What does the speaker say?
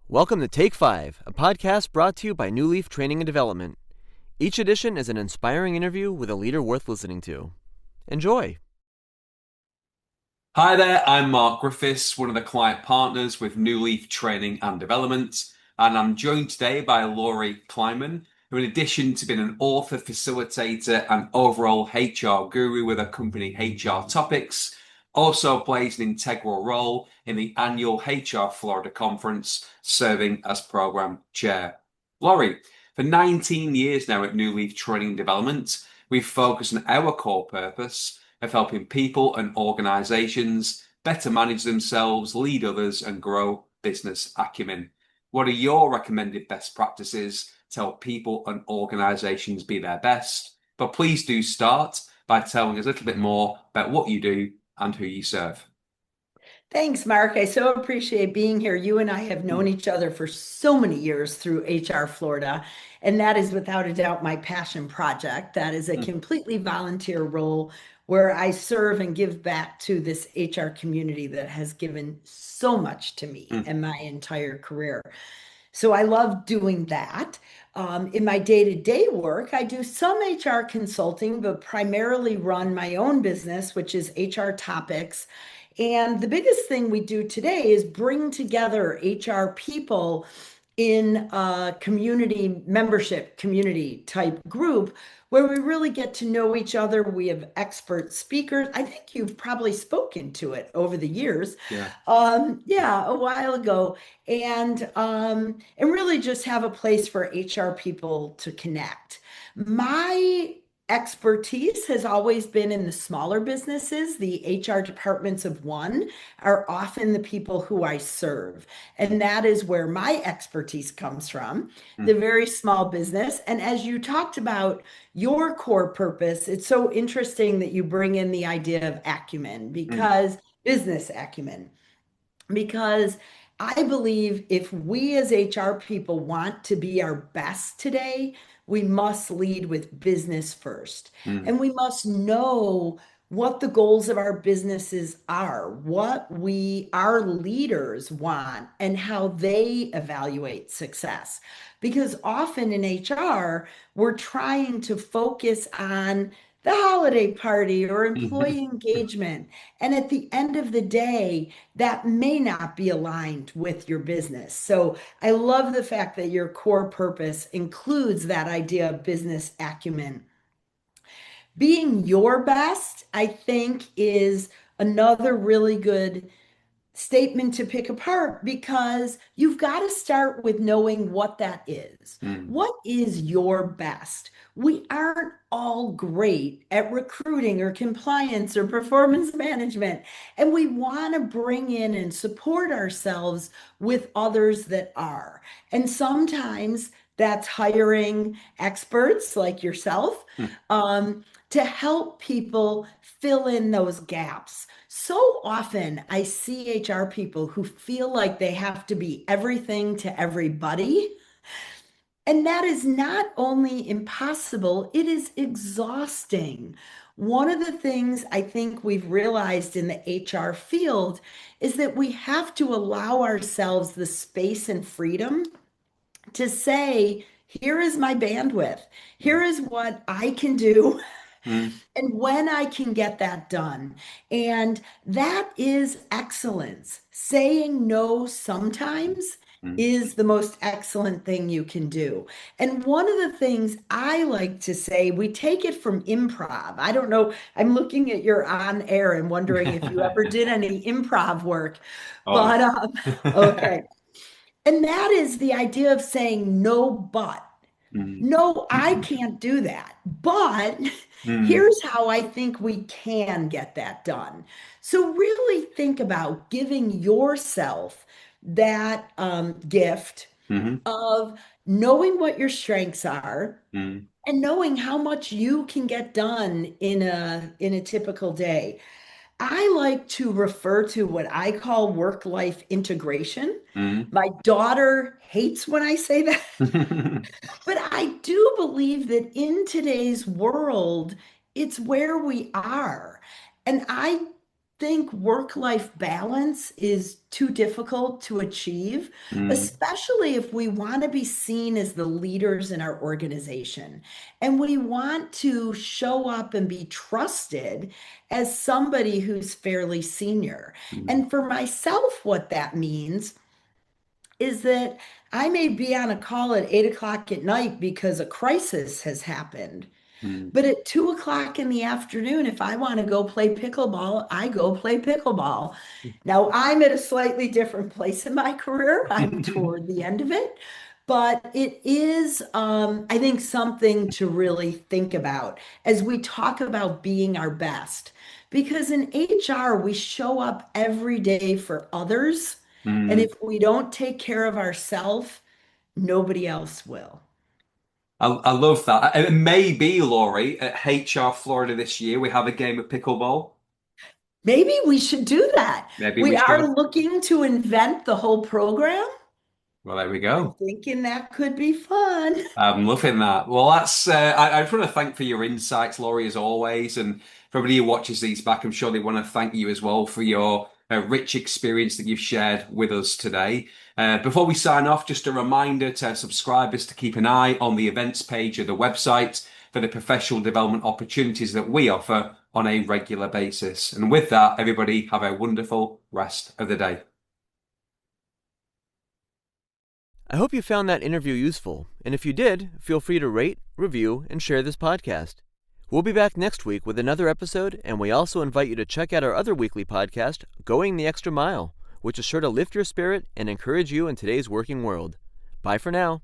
Welcome to Take 5, a podcast brought to you by Newleaf Training and Development. Each edition is an inspiring interview with a leader worth listening to. Enjoy! Hi there, I'm Mark Griffiths, one of the client partners with Newleaf Training and Development, and I'm joined today by Lori Kleinman, who in addition to being an author, facilitator, and overall HR guru with her company HR Topics, also plays an integral role in the annual HR Florida Conference, serving as program chair. Lori, for 19 years now at Newleaf Training and Development, we've focused on our core purpose of helping people and organizations better manage themselves, lead others, and grow business acumen. What are your recommended best practices to help people and organizations be their best? But please do start by telling us a little bit more about what you do and who you serve. Thanks, Mark. I so appreciate being here. You and I have known each other for so many years through HR Florida, and that is without a doubt my passion project. That is a completely volunteer role where I serve and give back to this HR community that has given so much to me in my entire career. So I love doing that. In my day-to-day work, I do some HR consulting, but primarily run my own business, which is HR Topics. And the biggest thing we do today is bring together HR people in a community membership, community type group where we really get to know each other. We have expert speakers. I think you've probably spoken to it over the years. A while ago. And really just have a place for HR people to connect. My expertise has always been in the smaller businesses. The HR departments of one are often the people who I serve. And that is where my expertise comes from, the very small business. And as you talked about your core purpose, it's so interesting that you bring in the idea of acumen, because business acumen, because I believe if we as HR people want to be our best today, we must lead with business first. And we must know what the goals of our businesses are, what our leaders want, and how they evaluate success. Because often in HR, we're trying to focus on the holiday party or employee engagement. And at the end of the day, that may not be aligned with your business. So I love the fact that your core purpose includes that idea of business acumen. Being your best, I think, is another really good statement to pick apart, because you've got to start with knowing what that is. What is your best? We aren't all great at recruiting or compliance or performance management, and we want to bring in and support ourselves with others that are. And sometimes that's hiring experts like yourself to help people fill in those gaps. So often I see HR people who feel like they have to be everything to everybody. And that is not only impossible, it is exhausting. One of the things I think we've realized in the HR field is that we have to allow ourselves the space and freedom to say, here is my bandwidth. Here is what I can do. And when I can get that done. And that is excellence. Saying no sometimes is the most excellent thing you can do. And one of the things I like to say, we take it from improv. I don't know, I'm looking at your on air and wondering if you ever did any improv work. But okay. And that is the idea of saying no, but. No, I can't do that. But here's how I think we can get that done. So really think about giving yourself that gift of knowing what your strengths are and knowing how much you can get done in a typical day. I like to refer to what I call work-life integration. My daughter hates when I say that, but I do believe that in today's world, it's where we are. And I think work-life balance is too difficult to achieve, Mm, especially if we want to be seen as the leaders in our organization and we want to show up and be trusted as somebody who's fairly senior. mm, And for myself, what that means is that I may be on a call at 8 o'clock at night because a crisis has happened. mm. But at 2 o'clock in the afternoon, if I want to go play pickleball, I go play pickleball. Now, I'm at a slightly different place in my career. I'm toward the end of it, but it is, I think, something to really think about as we talk about being our best. Because in HR, we show up every day for others. And Mm. if we don't take care of ourselves, nobody else will. I love that. And maybe, Laurie, at HR Florida this year, we have a game of pickleball. Maybe we should do that. Maybe We we are should. looking to invent the whole program. Well, there we I'm go. thinking that could be fun. I'm loving that. Well, that's. I just want to thank for your insights, Laurie, as always, and for everybody who watches these back. I'm sure they want to thank you as well for your rich experience that you've shared with us today. Before we sign off, just a reminder to subscribers to keep an eye on the events page of the website for the professional development opportunities that we offer on a regular basis. And with that, everybody have a wonderful rest of the day. I hope you found that interview useful, and if you did, feel free to rate, review, and share this podcast. We'll be back next week with another episode, and we also invite you to check out our other weekly podcast, Going the Extra Mile, which is sure to lift your spirit and encourage you in today's working world. Bye for now.